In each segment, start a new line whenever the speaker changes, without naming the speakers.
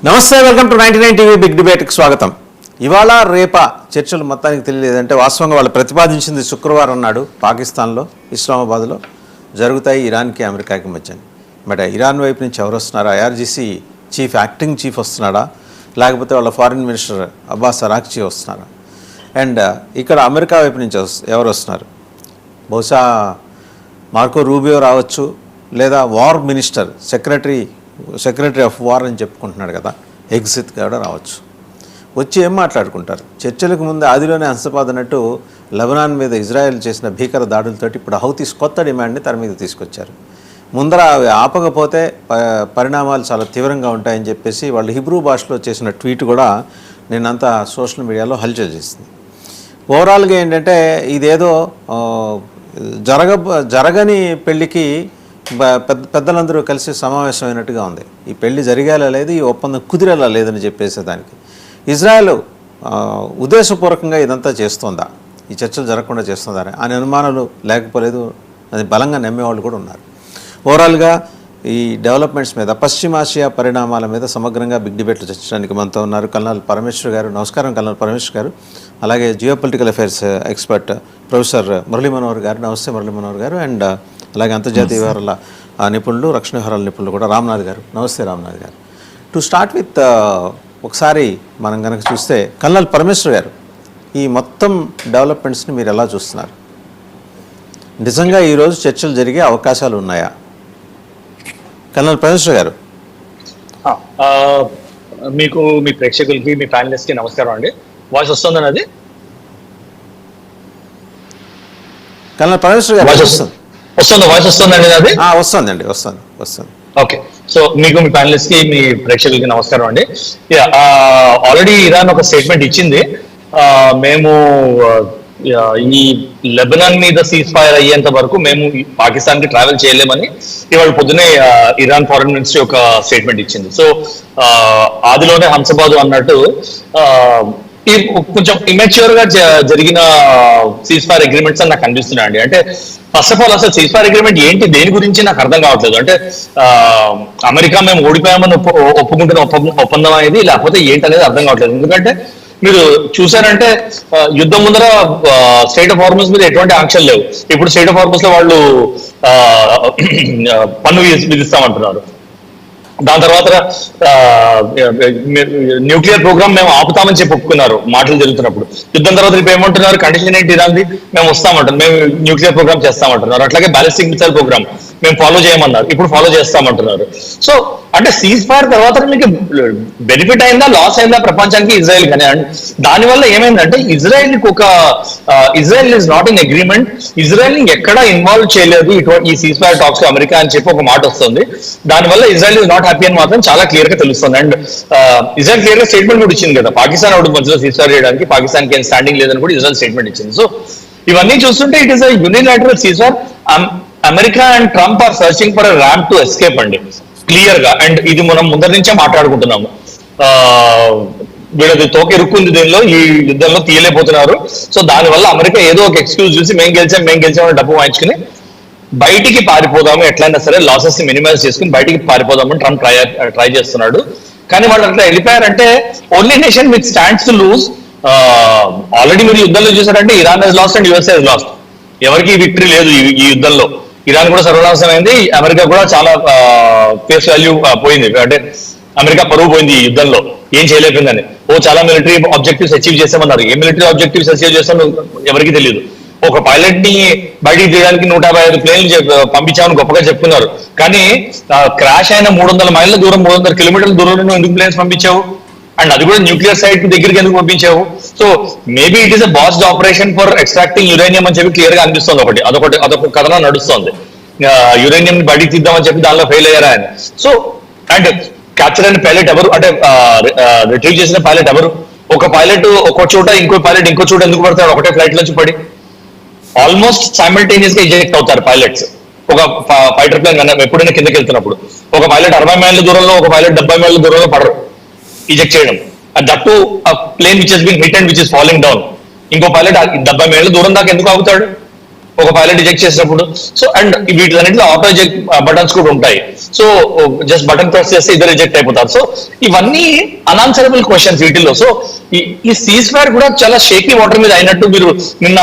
నమస్తే, welcome to 99 TV big డిబేట్కి స్వాగతం. ఇవాళ రేపా చర్చలు మొత్తానికి తెలియలేదంటే వాస్తవంగా వాళ్ళు ప్రతిపాదించింది శుక్రవారం నాడు పాకిస్తాన్లో ఇస్లామాబాద్లో జరుగుతాయి ఇరాన్కి అమెరికాకి మధ్య. బట్ ఇరాన్ వైపు నుంచి ఎవరు వస్తున్నారా? ఐఆర్జీసీ చీఫ్ యాక్టింగ్ చీఫ్ వస్తున్నాడా, లేకపోతే వాళ్ళ ఫారిన్ మినిస్టర్ అబ్బాస్ అరాక్చీ వస్తున్నారా? అండ్ ఇక్కడ అమెరికా వైపు నుంచి ఎవరు వస్తున్నారు? బహుశా మార్కో రూబియో రావచ్చు, లేదా war minister secretary of war అని చెప్పుకుంటున్నాడు కదా, ఎగ్జిత్ కూడా రావచ్చు. వచ్చి ఏం మాట్లాడుకుంటారు? చర్చలకు ముందు ఆదిలోనే హంసపాదనట్టు లెబనాన్ మీద ఇజ్రాయెల్ చేసిన భీకర దాడులతోటి ఇప్పుడు హౌతీస్ కొత్త డిమాండ్ని తెర మీద తీసుకొచ్చారు. ముందర అవి ఆపకపోతే పరిణామాలు చాలా తీవ్రంగా ఉంటాయని చెప్పేసి వాళ్ళు హిబ్రూ భాషలో చేసిన ట్వీట్ కూడా నిన్నంతా సోషల్ మీడియాలో హల్చల్ చేసింది. ఓవరాల్గా ఏంటంటే ఇదేదో జరగని పెళ్ళికి పెద్దలందరూ కలిసి సమావేశమైనట్టుగా ఉంది. ఈ పెళ్లి జరిగేలా లేదు, ఈ ఒప్పందం కుదిరేలా లేదని చెప్పేసేదానికి ఇజ్రాయెల్ ఉద్దేశపూర్వకంగా ఇదంతా చేస్తోందా, ఈ చర్చలు జరగకుండా చేస్తుందా అనే అనుమానాలు లేకపోలేదు. అది బలంగా నమ్మేవాళ్ళు కూడా ఉన్నారు. ఓవరాల్గా ఈ డెవలప్మెంట్స్ మీద, పశ్చిమాసియా పరిణామాల మీద సమగ్రంగా బిగ్ డిబేట్లు చర్చించడానికి మనతో ఉన్నారు కల్నల్ పరమేశ్వర్ గారు. నమస్కారం కల్నల్ పరమేశ్వర్ గారు. అలాగే geopolitical affairs expert professor Murali Manohar గారు. నమస్తే మురళీ మనోహర్ గారు. అండ్ అలాగే అంతర్జాతీయ వ్యవహారాల నిపుణులు, రక్షణ వ్యవహారాల నిపుణులు కూడా రామ్నాథ్ గారు. నమస్తే రామ్నాథ్ గారు. టు స్టార్ట్ విత్, ఒకసారి మనం కనుక చూస్తే కల్నల్ పరమేశ్వర్ గారు, ఈ మొత్తం డెవలప్మెంట్స్ని మీరు ఎలా చూస్తున్నారు? నిజంగా ఈరోజు చర్చలు జరిగే అవకాశాలు ఉన్నాయా? కల్నల్ పరమేశ్వర్ గారు.
మీకు, మీ ప్రేక్షకులకి, మీ ప్యానలిస్ట్కి నమస్కారం అండి. వాయిస్ వస్తుందని అది
కల్నల్ పరమేశ్వర్ గారు
వాయిస్ వస్తుందండి అది
వస్తుందండి.
ఓకే. సో మీకు, మీ ప్యానలిస్ట్ కి, మీ ప్రేక్షకులకి నమస్కారం అండి. ఆల్రెడీ ఇరాన్ ఒక స్టేట్మెంట్ ఇచ్చింది. మేము ఈ లెబనాన్ మీద సీజ్ ఫైర్ అయ్యేంత వరకు మేము పాకిస్తాన్ కి ట్రావెల్ చేయలేమని ఇవాళ పొద్దునే ఇరాన్ ఫారెన్ మినిస్ట్రీ ఒక స్టేట్మెంట్ ఇచ్చింది. సో ఆదిలోనే హంసబాదు అన్నట్టు ఈ కొంచెం ఇమెచ్యూర్ గా జరిగిన సీజ్ ఫైర్ అగ్రిమెంట్స్ అని నాకు అనిపిస్తున్నాయి అండి. అంటే ఫస్ట్ ఆఫ్ ఆల్ అసలు సీజ్ ఫైర్ అగ్రిమెంట్ ఏంటి, దేని గురించి నాకు అర్థం కావట్లేదు. అంటే అమెరికా మేము ఓడిపోయామని ఒప్పుకుంటున్న ఒప్పందం అనేది, లేకపోతే ఏంటి అనేది అర్థం కావట్లేదు. ఎందుకంటే మీరు చూసారంటే యుద్ధం ముందర స్టేట్ ఆఫ్ హార్మస్ మీద ఎటువంటి ఆంక్షలు లేవు. ఇప్పుడు స్టేట్ ఆఫ్ హార్మస్ లో వాళ్ళు పన్ను విధిస్తామంటున్నారు. దాని తర్వాత న్యూక్లియర్ ప్రోగ్రామ్ మేము ఆపుతామని చెప్పి ఒప్పుకున్నారు మాటలు జరుగుతున్నప్పుడు. యుద్ధం తర్వాత రేపు ఏమంటున్నారు, కండిషన్ ఏంటి ఇరాన్ది, మేము వస్తామంటారు, మేము న్యూక్లియర్ ప్రోగ్రామ్ చేస్తామంటున్నారు. అట్లాగే బ్యాలిస్టిక్ మిసైల్ ప్రోగ్రామ్ మేము ఫాలో చేయమన్నారు, ఇప్పుడు ఫాలో చేస్తామంటున్నారు. సో అంటే సీజ్ ఫైర్ తర్వాత మీకు బెనిఫిట్ అయిందా, లాస్ అయిందా ప్రపంచానికి, ఇజ్రాయెల్ కానీ? అండ్ దానివల్ల ఏమైందంటే Israel is not in agreement, Israel ఎక్కడా ఇన్వాల్వ్ చేయలేదు ఈ సీజ్ ఫైర్ టాక్స్ అమెరికా అని చెప్పి ఒక మాట వస్తుంది. దానివల్ల ఇజ్రాయెల్ ఈజ్ నాట్ హ్యాపీ అని మాత్రం చాలా క్లియర్ గా తెలుస్తుంది. అండ్ ఇజ్రాయెల్ క్లియర్ గా స్టేట్మెంట్ కూడా ఇచ్చింది కదా, పాకిస్తాన్ అవుట్ మధ్యలో సీజ్ ఫైర్ చేయడానికి పాకిస్తాన్ కి ఏం స్టాండింగ్ లేదని కూడా ఇజ్రాయెల్ స్టేట్మెంట్ ఇచ్చింది. సో ఇవన్నీ చూస్తుంటే it is a unilateral cease fire. America and Trump or searching for a ramp to escape అండి, క్లియర్ గా. అండ్ ఇది మనం ముందరి నుంచే మాట్లాడుకుంటున్నాము. వీళ్ళది తోక ఇరుక్కుంది దీనిలో, ఈ యుద్ధంలో తీయలేకపోతున్నారు. సో దానివల్ల అమెరికా ఏదో ఒక ఎక్స్క్యూజ్ చూసి మేము గెలిచామని డబ్బు వాయించుకుని బయటికి పారిపోదాము, ఎట్లయినా సరే లాసెస్ ని మినిమైజ్ చేసుకుని బయటికి పారిపోదామని ట్రంప్ ట్రై చేస్తున్నాడు. కానీ వాళ్ళు అట్లా వెళ్ళిపోయారంటే only nation with stands to lose. Already మీరు యుద్ధంలో చూసారంటే Iran has lost and USA has lost. ఎవరికి విక్టరీ లేదు ఈ యుద్ధంలో. ఇరాన్ కూడా సర్వనాశనం అయింది, అమెరికా కూడా చాలా ఫేస్ వాల్యూ పోయింది. అంటే అమెరికా పరువు పోయింది ఈ యుద్ధంలో, ఏం చేయలేకపోయిందని. చాలా మిలిటరీ ఆబ్జెక్టివ్స్ అచీవ్ చేసామన్నారు. ఏ మిలిటరీ ఆబ్జెక్టివ్స్ అచీవ్ చేస్తామో ఎవరికి తెలియదు. ఒక పైలట్ ని బయటికి తీయడానికి 155 ప్లేన్లు పంపించామని గొప్పగా చెప్పుకున్నారు. కానీ క్రాష్ అయిన 300 మైళ్ళ దూరం, 300 కిలోమీటర్ల దూరంలో ఎందుకు ప్లేన్స్ పంపించావు? అండ్ అది కూడా న్యూక్లియర్ సైట్ దగ్గరికి ఎందుకు పంపించావు? So maybe it is a based operation for extracting uranium అని చెప్పి క్లియర్ గా అనిపిస్తుంది. అదొక కథనం నడుస్తుంది. యురేనియం ని బయటికి తీద్దామని చెప్పి దానిలో ఫెయిల్ అయ్యారా అని. సో అండ్ క్యాప్చర్ అయిన పైలట్ ఎవరు, అంటే రిట్రీవ్ చేసిన పైలట్ ఎవరు? ఒక పైలట్ ఒక చోట, ఇంకో పైలట్ ఇంకో చోట ఎందుకు పడతాడు? ఒకటే ఫ్లైట్ నుంచి పడి ఆల్మోస్ట్ సైమల్టేనియస్ గా ఇజెక్ట్ అవుతారు పైలట్స్. ఒక ఫైటర్ ప్లేన్ ఎప్పుడైనా కిందకి వెళ్తున్నప్పుడు ఒక పైలట్ 60 మైళ్ళ దూరంలో, ఒక పైలట్ 70 మైళ్ళ దూరంలో పడరు ఇజెక్ట్ చేయడం. That to plane which has been hit and which is falling down. ఇంకో పైలట్ 70 మైళ్ళ దూరం దాకా ఎందుకు ఆగుతాడు? ఒక పైలట్ రిజెక్ట్ చేసినప్పుడు. సో అండ్ వీటిలన్నింటిలో ఆటో రిజెక్ట్ బటన్స్ కూడా ఉంటాయి. సో జస్ట్ బటన్ ప్రెస్ చేస్తే ఇద్దరు రిజెక్ట్ అయిపోతారు. సో ఇవన్నీ అన్ఆన్సరబుల్ క్వశ్చన్స్ వీటిల్లో. సో ఈ సీజ్ ఫైర్ కూడా చాలా షేకీ వాటర్ మీద అయినట్టు మీరు నిన్న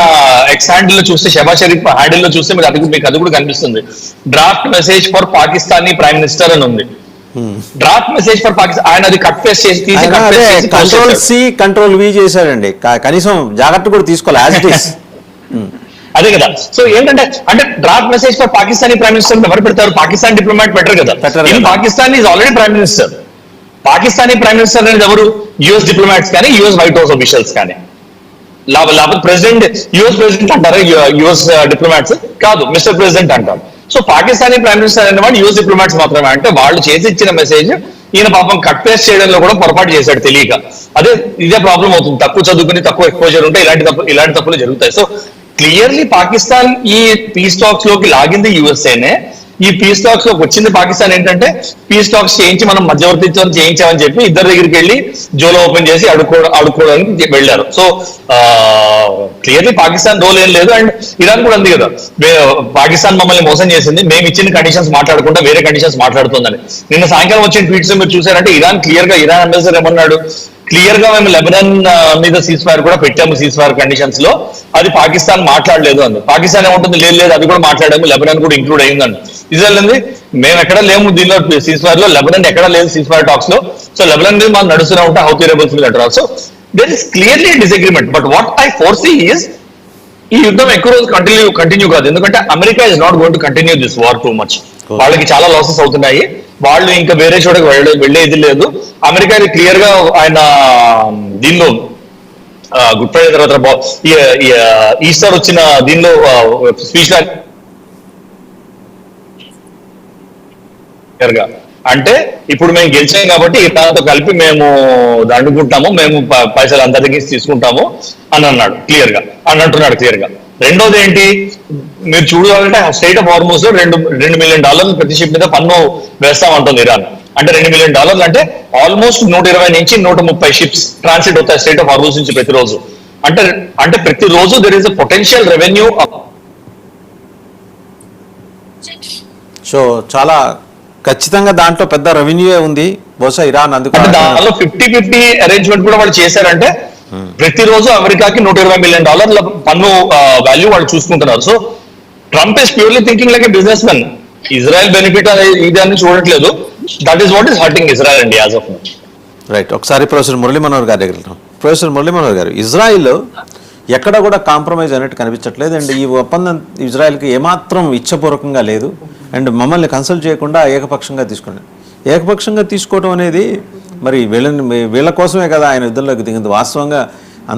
ఎక్స్ హ్యాండిల్ లో చూస్తే, షెబాజ్ షరీఫ్ హ్యాండిల్ లో చూస్తే మీకు అది కూడా కనిపిస్తుంది. Draft message for Pakistani prime minister అని ఉంది. డ్రాఫ్ట్ మెసేజ్ ఫర్ పాకిస్తాన్, ఆయన అది కట్ పేస్ట్ చేసి
కంట్రోల్ సి కంట్రోల్ వి చేశాడండి, కనీసం జాగ్రత్త కూడా తీసుకోవాలి యాజ్ ఇట్ ఈస్.
అదే కదా. సో ఏంటంటే అంటే draft message for Pakistani prime minister ఎవరు పెడతారు? పాకిస్తాన్ డిప్లొమాట్ పెట్టరు కదా. In Pakistan is already prime minister. Pakistani prime minister అనేది ఎవరు? యుఎస్ డిప్లొమాట్స్ కానీ యుఎస్ వైట్ హౌస్ ఆఫీషియల్స్ కానీ. లేకపోతే ప్రెసిడెంట్, యుఎస్ ప్రెసిడెంట్ అంటారు యుఎస్ డిప్లొమాట్స్ కాదు, మిస్టర్ ప్రెసిడెంట్ అంటారు. సో పాకిస్తానీ ప్రైమ్ మినిస్టర్ అనేవాడు యుఎస్ డిప్లొమాట్స్ మాత్రమే. అంటే వాళ్ళు చేసి ఇచ్చిన మెసేజ్ ఈయన పాపం కట్ పేస్ట్ చేయడంలో కూడా పొరపాటు చేశాడు తెలియక. ఇదే ప్రాబ్లం అవుతుంది. తక్కువ చదువుకుని తక్కువ ఎక్స్పోజర్ ఉంటే ఇలాంటి తప్పులు జరుగుతాయి. సో క్లియర్లీ పాకిస్తాన్ ఈ పీస్ టాక్స్ లోకి లాగింది యుఎస్ఏనే. ఈ పీస్ టాక్స్ లోకి వచ్చింది పాకిస్తాన్. ఏంటంటే పీస్ టాక్స్ చేయించి మనం మధ్యవర్తిత్వం చేయించామని చెప్పి ఇద్దరి దగ్గరికి వెళ్ళి జోలో ఓపెన్ చేసి అడుక్కోవడానికి వెళ్ళారు. సో క్లియర్లీ పాకిస్తాన్ రోల్ ఏం లేదు. అండ్ ఇరాన్ కూడా ఉంది కదా, పాకిస్తాన్ మమ్మల్ని మోసం చేసింది, మేము ఇచ్చిన కండిషన్స్ మాట్లాడకుండా వేరే కండిషన్స్ మాట్లాడుతుందని. నిన్న సాయంకాలం వచ్చిన ట్వీట్స్ మీరు చూసారంటే ఇరాన్ అంబాసిడర్ ఏమన్నాడు? క్లియర్ గా మేము లెబనాన్ మీద సీజ్ ఫైర్ కూడా పెట్టాము సీజ్ ఫైర్ కండిషన్స్ లో, అది పాకిస్తాన్ మాట్లాడలేదు అంది. పాకిస్తాన్ ఏముంటుంది? లేదు అది కూడా మాట్లాడాము, లెబనాన్ కూడా ఇంక్లూడ్ అయిందండి. ఇజ్రాయెల్ ఉంది మేము ఎక్కడ లేము దీనిలో సీజ్ ఫైర్ లో, లెబనాన్ ఎక్కడ లేదు సీజ్ ఫైర్ టాక్స్ లో. సో లెబనాన్ మీద మనం నడుస్తూనే ఉంటాం, హౌతీ రెబల్స్ మీద అంటారు. So there is clearly disagreement. But what I foresee is ఈ యుద్ధం ఎక్కువ రోజు కంటిన్యూ కాదు. ఎందుకంటే America is not going to continue this war too much. వాళ్ళకి చాలా లాసెస్ అవుతున్నాయి. వాళ్ళు ఇంకా వేరే చోటకి వెళ్ళేది లేదు. అమెరికా క్లియర్ గా ఆయన దీనిలో గుడ్ ఫ్రైడే తర్వాత ఈస్టర్ వచ్చిన దీనిలో స్పీచ్ గా అంటే ఇప్పుడు మేము గెలిచాం కాబట్టి ఇతరులతో కలిపి మేము దండుకుంటాము, మేము పైసలు అందరికీ తీసుకుంటాము అని అన్నాడు క్లియర్ గా, అంటున్నాడు క్లియర్ గా. రెండోది ఏంటి మీరు చూడాలంటే స్టేట్ ఆఫ్ హార్మూజ్ లో $2 మిలియన్ ప్రతి షిప్ మీద పన్ను వేస్తామంటుంది ఇరాన్. అంటే $2 మిలియన్ అంటే ఆల్మోస్ట్ 120 నుంచి 130 షిప్స్ ట్రాన్సిట్ అవుతాయి స్టేట్ ఆఫ్ హార్మూజ్ నుంచి ప్రతిరోజు. అంటే ప్రతిరోజు there is a potential revenue.
So చాలా ఖచ్చితంగా దాంట్లో పెద్ద రెవెన్యూ ఉంది బహుశా ఇరాన్. అందుకంటే
దానిలో 50-50 అరేంజ్మెంట్ కూడా వాళ్ళు చేశారంటే ప్రతిరోజు అమెరికాకి $120 మిలియన్ పన్ను వాల్యూ వాళ్ళు చూసుకుంటున్నారు. So Trump is purely thinking like a business men. Israel benefit ఇది అని చూడట్లేదు. That is what is hurting Israel అండి యాజ్ ఆఫ్ నౌ.
రైట్. ఒకసారి ప్రొఫెసర్ మురళీ మనోహర్ గారి దగ్గర వెళ్తాం. ప్రొఫెసర్ మురళీ మనోహర్ గారు, ఇజ్రాయిల్ ఎక్కడ కూడా కాంప్రమైజ్ అయినట్టు కనిపించట్లేదు. అండ్ ఈ ఒప్పందం ఇజ్రాయెల్కి ఏమాత్రం ఇచ్చపూర్వకంగా లేదు. అండ్ మమ్మల్ని కన్సల్ట్ చేయకుండా ఏకపక్షంగా తీసుకోవడం అనేది మరి వీళ్ళ కోసమే కదా ఆయన యుద్ధంలోకి దిగింది. వాస్తవంగా